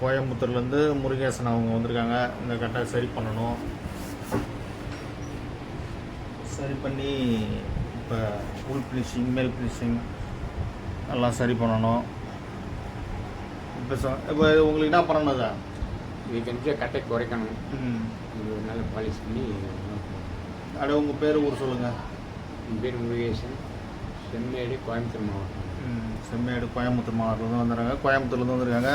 கோயம்புத்தூர்லேருந்து முருகேசன் அவங்க வந்திருக்காங்க. இந்த கட்டை சரி பண்ணணும். சரி பண்ணி இப்போ உள் ஃபினிஷிங் மேல் ஃபினிஷிங் எல்லாம் சரி பண்ணணும். இப்போ இப்போ உங்களுக்கு என்ன பண்ணணும் தான் இது கொஞ்சம் கட்டை குறைக்கணும். இது நல்ல பாலிஷ் பண்ணி. அப்படியே உங்கள் பேர் ஊர் சொல்லுங்கள். என் பேர் முருகேசன், செம்மேடு, கோயம்புத்தூர் மாவட்டம். செம்மேடு கோயம்புத்தூர் மாவட்டத்துலேருந்து வந்துடுறாங்க. கோயம்புத்தூர்லேருந்து வந்திருக்காங்க.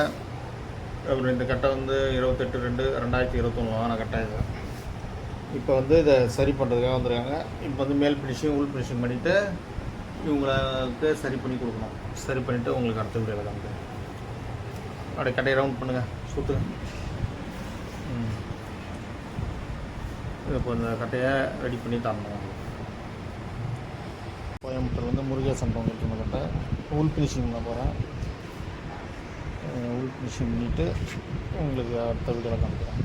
அப்புறம் இந்த கட்டை வந்து 28/2/2021 வாங்கின கட்டை இது. இப்போ வந்து இதை சரி பண்ணுறதுக்காக வந்துருக்காங்க. இப்போ வந்து மேல் ஃபினிஷிங் உள் ஃபினிஷிங் பண்ணிவிட்டு இவங்களுக்கு சரி பண்ணி கொடுக்கணும். சரி பண்ணிவிட்டு உங்களுக்கு அடுத்த வீடியோவில் காமிக்கிறேன். அப்படியே கட்டையை ரவுண்ட் பண்ணுங்கள், சுற்றுங்க. இப்போ இந்த கட்டையை ரெடி பண்ணி தரணும். கோயம்புத்தூர் வந்து முருகேசன் உங்களுக்கு இந்த கட்டை உள் ஃபினிஷிங் பண்ண போகிறேன். உள் ஃபினிஷிங் பண்ணிவிட்டு உங்களுக்கு அடுத்த வீடியோவில் காமிக்கிறேன்.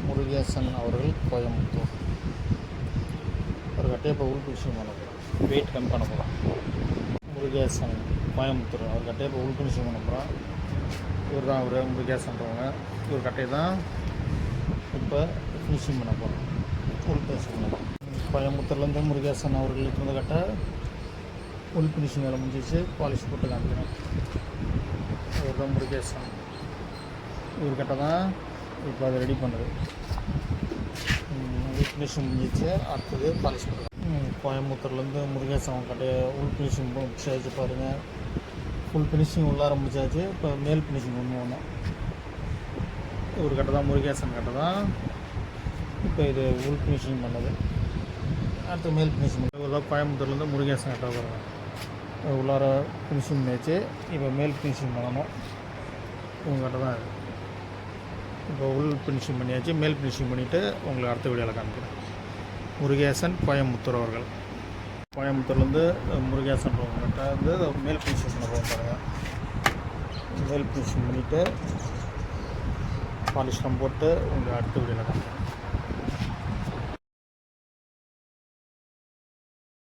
முருகேசன் அவர்கள் கோயம்புத்தூர் ஒரு கட்டையை இப்போ உள் ஃபினிஷிங் பண்ண போகிறோம். வெயிட் கம்மி பண்ண போகிறோம். முருகேசன் கோயம்புத்தூர் அவர் கட்டையை இப்போ உள் ஃபினிஷிங் பண்ண போகிறோம். இவர் தான் அவர் முருகேசன்றவங்க. இவர் கட்டையை தான் இப்போ ஃபினிஷிங் பண்ண போகிறோம். உள் ஃபினிஷிங் பண்ண போகிறோம். கோயம்புத்தூர்லேருந்து முருகேசன் அவர்களுக்கு இருந்த கட்டை உள் ஃபினிஷிங் வேலை முடிஞ்சிச்சு. பாலிஷ் போட்டு காமிக்கிறேன். இவர் தான் முருகேசன். இவர் கட்டை தான் இப்போ அதை ரெடி பண்ணுறது. உள் ஃபினிஷிங் முடிஞ்சிச்சு. அடுத்தது பாலிஷ் பண்ணுறது. கோயம்புத்தூர்லேருந்து முருகேசன் கட்டையை உள் ஃபினிஷிங் முடிச்சாச்சு பாருங்கள். ஃபுல் ஃபினிஷிங் உள்ளார முடிச்சாச்சு. இப்போ மேல் ஃபினிஷிங் ஒன்று ஒரு கட்டை தான் முருகேசன் கட்டை தான் இப்போ இது உள் ஃபினிஷிங் பண்ணது. அடுத்து மேல் ஃபினிஷிங் பண்ணது. கோயம்புத்தூர்லேருந்து முருகேசன் கட்டை வருவாங்க. உள்ளார ஃபினிஷிங் பண்ணியாச்சு. இப்போ மேல் ஃபினிஷிங் பண்ணணும். இவங்க கட்டை தான் இது. இப்போ உள் ஃபினிஷிங் பண்ணியாச்சு. மேல் ஃபினிஷிங் பண்ணிவிட்டு உங்களுக்கு அடுத்த வீடியோவில் காமிக்கிறேன். முருகேசன் கோயம்புத்தூர் அவர்கள். கோயம்புத்தூர்லேருந்து முருகேசன் கிட்ட வந்து மேல் ஃபினிஷிங் பண்ண போகிறாங்க. மேல் ஃபினிஷிங் பண்ணிவிட்டு பாலிஷ்லாம் போட்டு உங்களுக்கு அடுத்த வீடியோவில் காமிக்கிறேன்.